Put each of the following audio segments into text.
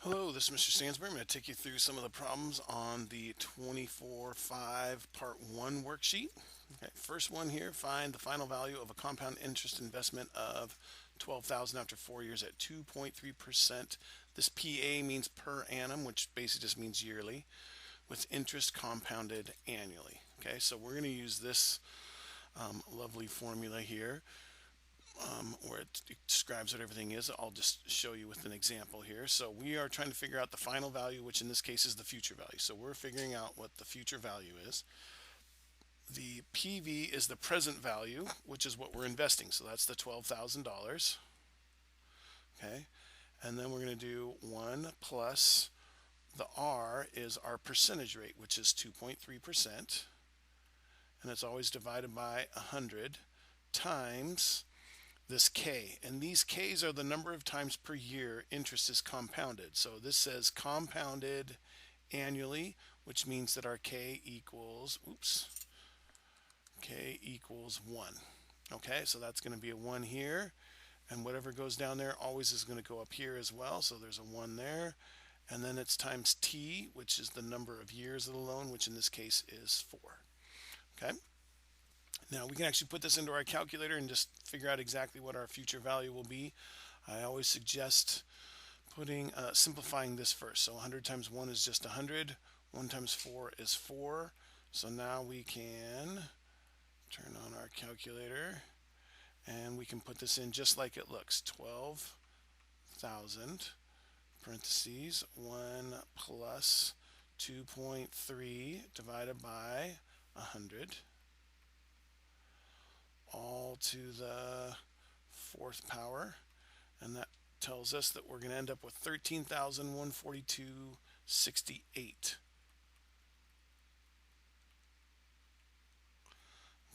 Hello, this is Mr. Stansbury. I'm going to take you through some of the problems on the 24-5 Part 1 worksheet. Okay, first one here, find the final value of a compound interest investment of 12,000 after 4 years at 2.3%. This PA means per annum, which basically just means yearly, with interest compounded annually. Okay, so we're going to use this lovely formula here where it describes what everything is. I'll just show you with an example here. So we are trying to figure out the final value, which in this case is the future value. So we're figuring out what the future value is. The PV is the present value, which is what we're investing. So that's the $12,000. Okay. And then we're going to do 1 plus the R is our percentage rate, which is 2.3%. And it's always divided by 100 times this K, and these K's are the number of times per year interest is compounded. So this says compounded annually, which means that our K equals, K equals 1. Okay, so that's going to be a 1 here, and whatever goes down there always is going to go up here as well, so there's a 1 there. And then it's times T, which is the number of years of the loan, which in this case is 4. Okay. Now we can actually put this into our calculator and just figure out exactly what our future value will be. I always suggest simplifying this first. So 100 times 1 is just 100. 1 times 4 is 4. So now we can turn on our calculator and we can put this in just like it looks. 12,000 parentheses 1 plus 2.3 divided by 100. All to the 4th power, and that tells us that we're going to end up with 13,142.68.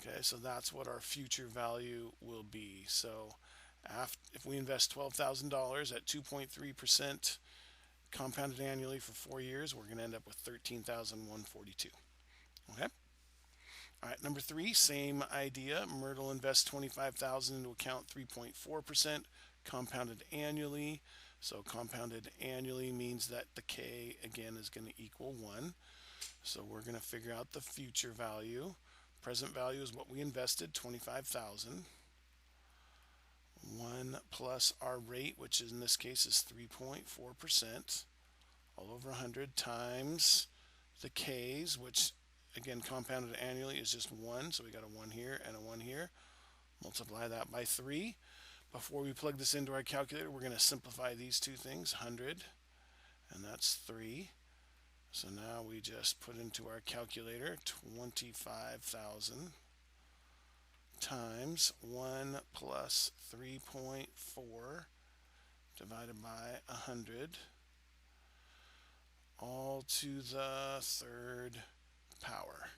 Okay, so that's what our future value will be. So if we invest $12,000 at 2.3% compounded annually for 4 years, we're going to end up with 13,142. Okay. All right, number 3, same idea. Myrtle invests 25,000 into account 3.4% compounded annually. So compounded annually means that the K again is going to equal 1. So we're going to figure out the future value. Present value is what we invested, 25,000. 1 plus our rate, which in this case is 3.4%, all over 100 times the K's, which again, compounded annually is just 1, so we got a 1 here and a 1 here. Multiply that by 3. Before we plug this into our calculator, we're going to simplify these two things, 100, and that's 3. So now we just put into our calculator 25,000 times 1 plus 3.4 divided by 100, all to the 3rd power.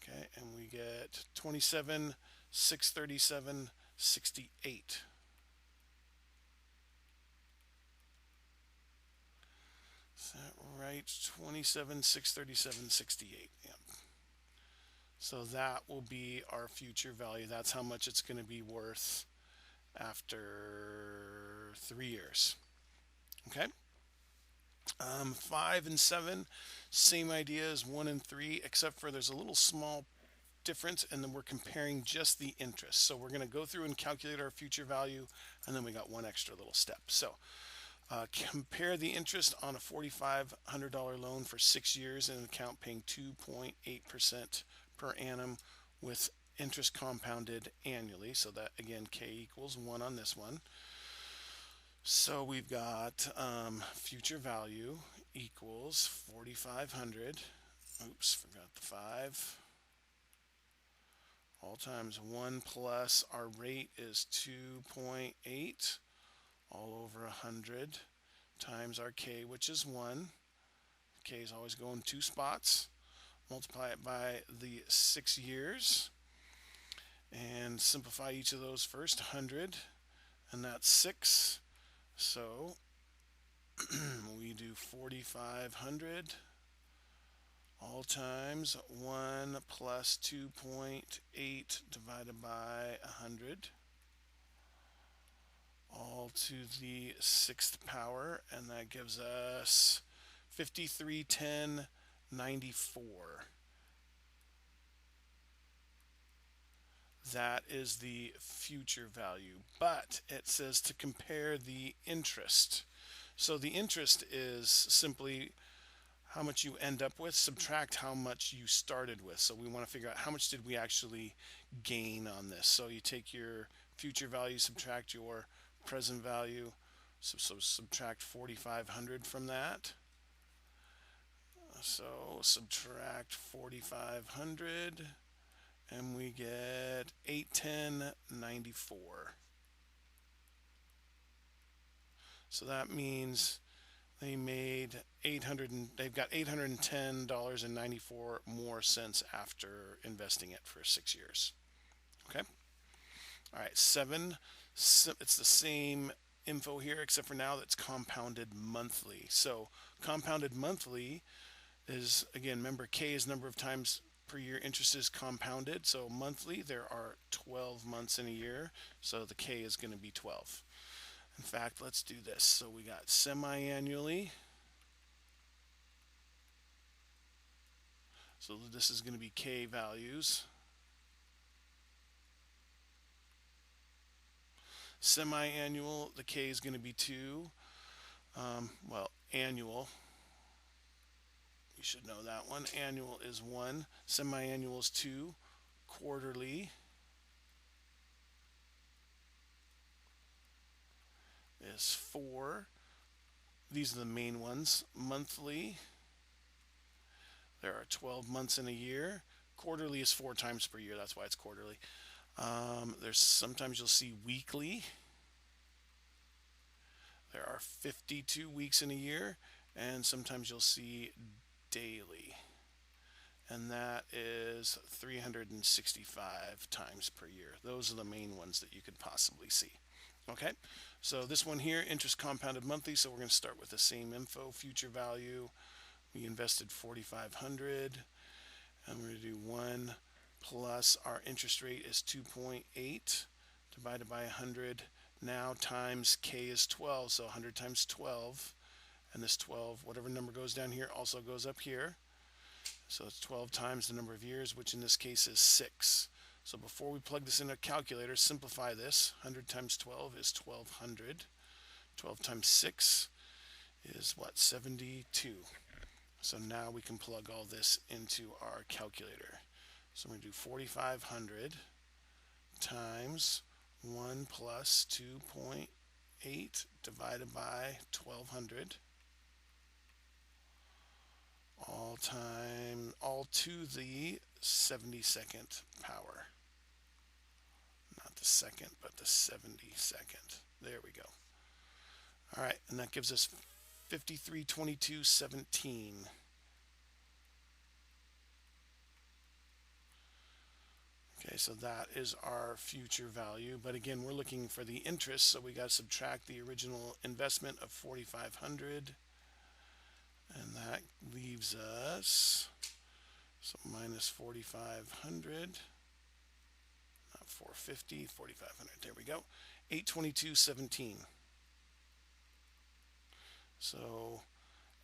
Okay, and we get 27,637.68. Is that right? 27,637.68. Yep. So that will be our future value. That's how much it's going to be worth after 3 years. Okay. 5 and 7, same idea as 1 and 3, except for there's a little small difference, and then we're comparing just the interest. So we're going to go through and calculate our future value, and then we got one extra little step. So compare the interest on a $4,500 loan for 6 years in an account paying 2.8% per annum with interest compounded annually. So that again, K equals 1 on this one. So we've got future value equals 4,500. Oops, forgot the 5. All times 1 plus our rate is 2.8 all over 100 times our K, which is 1. K is always going 2 spots. Multiply it by the 6 years and simplify each of those first. 100, and that's 6. So we do 4,500 all times 1 plus 2.8 divided by 100, all to the 6th power, and that gives us 5310.94. That is the future value, but it says to compare the interest. So the interest is simply how much you end up with, subtract how much you started with. So we want to figure out how much did we actually gain on this. So you take your future value, subtract your present value, so subtract 4,500 from that. So subtract 4,500 and we get 810.94. So that means they've got $810.94 more cents after investing it for 6 years. Okay. All right. 7. It's the same info here, except for now that's compounded monthly. So compounded monthly is, again, remember K is number of times per year interest is compounded. So monthly, there are 12 months in a year. So the K is going to be 12. In fact, let's do this. So we got semi-annually. So this is going to be K values. Semi-annual, the K is going to be 2. Annual. You should know that one. Annual is 1. Semi-annual is 2. Quarterly is 4. These are the main ones. Monthly, there are 12 months in a year. Quarterly is 4 times per year. That's why it's quarterly. There's sometimes you'll see weekly. There are 52 weeks in a year, and sometimes you'll see daily, and that is 365 times per year. Those are the main ones that you could possibly see. Okay, so this one here, interest compounded monthly, so we're going to start with the same info. Future value, we invested 4,500, and we're going to do 1 plus our interest rate is 2.8 divided by 100. Now times K is 12, so 100 times 12, and this 12, whatever number goes down here, also goes up here. So it's 12 times the number of years, which in this case is 6. So before we plug this in a calculator, simplify this. 100 times 12 is 1,200. 12 times 6 is what? 72. So now we can plug all this into our calculator. So we're going to do 4,500 times 1 plus 2.8 divided by 1,200. All to the 72nd power. Not the second, but the 72nd. There we go. All right, and that gives us 5322.17. Okay, so that is our future value. But again, we're looking for the interest, so we got to subtract the original investment of 4,500. And that leaves us, so minus 4,500, not 450, 4,500. There we go. 822.17. So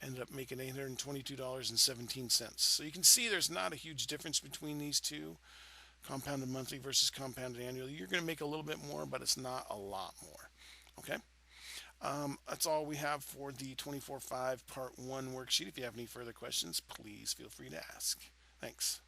ended up making $822.17. So you can see there's not a huge difference between these two. Compounded monthly versus compounded annually. You're going to make a little bit more, but it's not a lot more. Okay. That's all we have for the 24/5 Part 1 worksheet. If you have any further questions, please feel free to ask. Thanks.